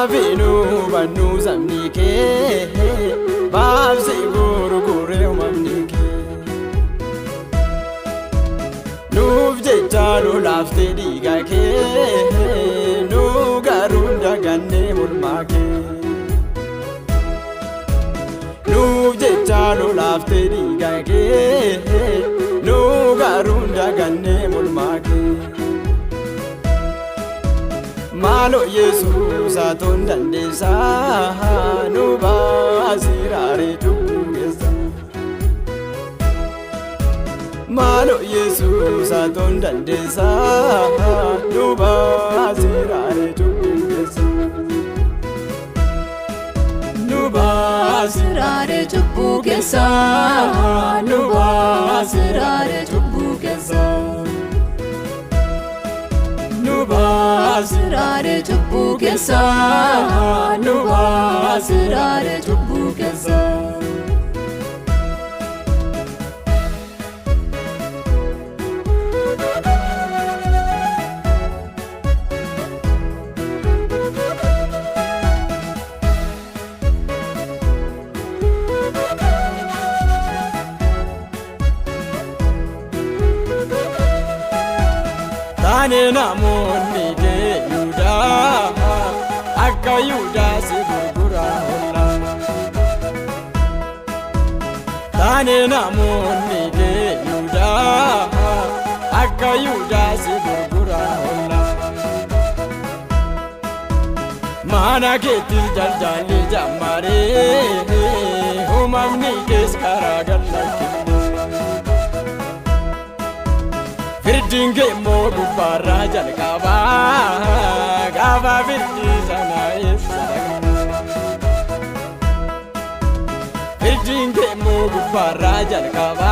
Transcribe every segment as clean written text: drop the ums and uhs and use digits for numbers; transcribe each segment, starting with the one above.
Afinu banu zamnike Babsi guru gure umamnike Nufje chalu lafte diga ke Nugarunda ganne mulmake Nufje chalu lafte diga ke Nugarunda ganne mulmake Malo Yesus aton dandesa nuba asirare tugesa Malo Yesus aton dandesa nuba asirare tugesa Nuba asirare tugesa nuba asirare tugesa Asirare chubbu kesa, nuba asirare chubbu kesa. Tane namoni de Yuda, akka Yuda si gurgura holla. Tane namoni de Yuda, akka Yuda si gurgura holla. Mana keetil jaljali jammare, humamni kees karaa gallakki. Firdinge mogu barra jalqaba gaafa firdi sana eessa Firdinge mogu barra jalqaba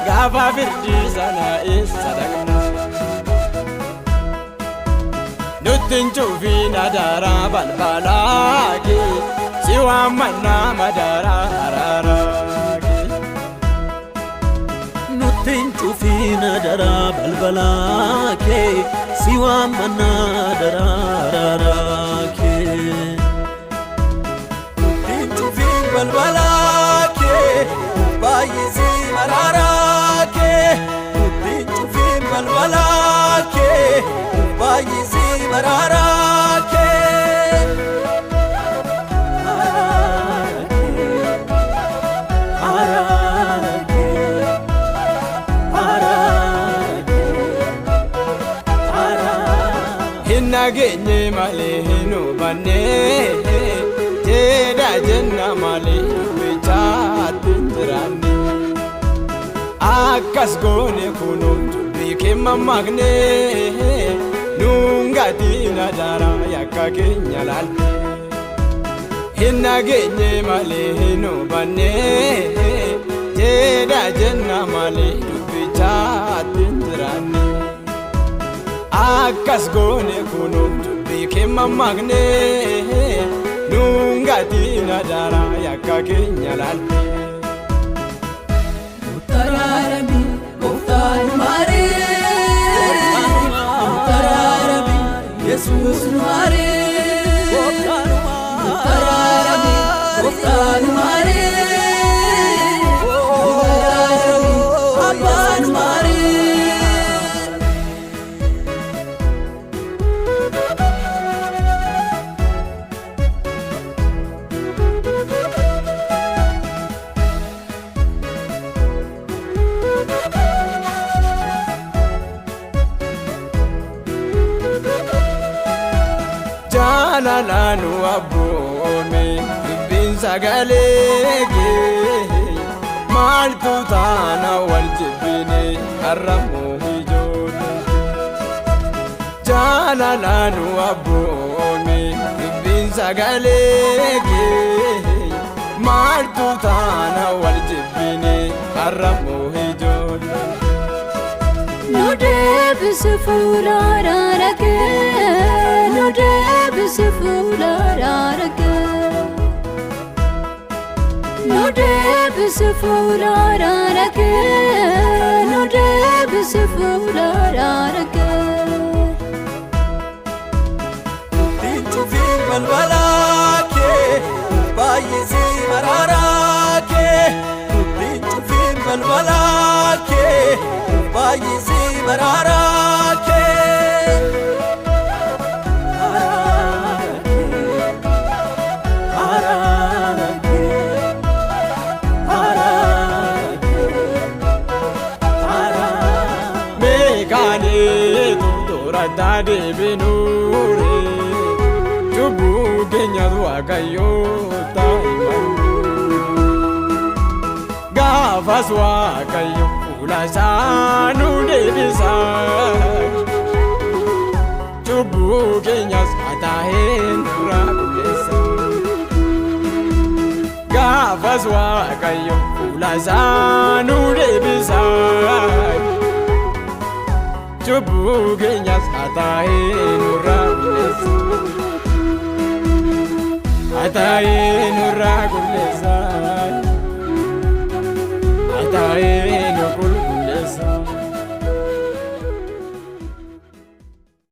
gaafa firdi sana eessa Nuttin chufina dara balbalaki si waammanna madara harara Tinchufina dara balbalake siwa manna dararake Tinchufin balbalake bayisi mararake Tinchufin balbalake bayisi mararake Nagenye male hinu banne Jeda jenna male bichatin jirani Akkas gone kununtu bike mamagne Nunga dina dara yakka kenya lalpe Nagenye male hinu banne Jeda jenna male bichatin jirani Akkas gone kununtu bike mamagne Nunga dina dara yakka kenya lalpe Mutararabi Mukhtar Mare Mutararabi Jesus Mare Mutararabi Mukhtar Mare Mutararabi Abban Mare Jalalanu abboome dubbin sagaleege maaltu taana wal jibbine har'ammoo ijoollee Jalalanu abboome dubbin sagaleege maaltu taana wal jibbine har'ammoo ijoollee Nudebis fulararake Nudebis fulararake Nudebis fulararake Nudebis fulararake Tinchufin balbalake baay'isi baraarake Mekane tutura dade benure Chubu kenya Waaqayyo taimanu Gafas Waaqayyo fuula isaa nu deebisa Chubu kenyas ataa'een nurraa qulleessa Gafas Waaqayyo fuula isaa nu deebisa Chubu kenyas ataa'een nurraa qulleessa Ataa'een nurraa qulleessa Ataa'een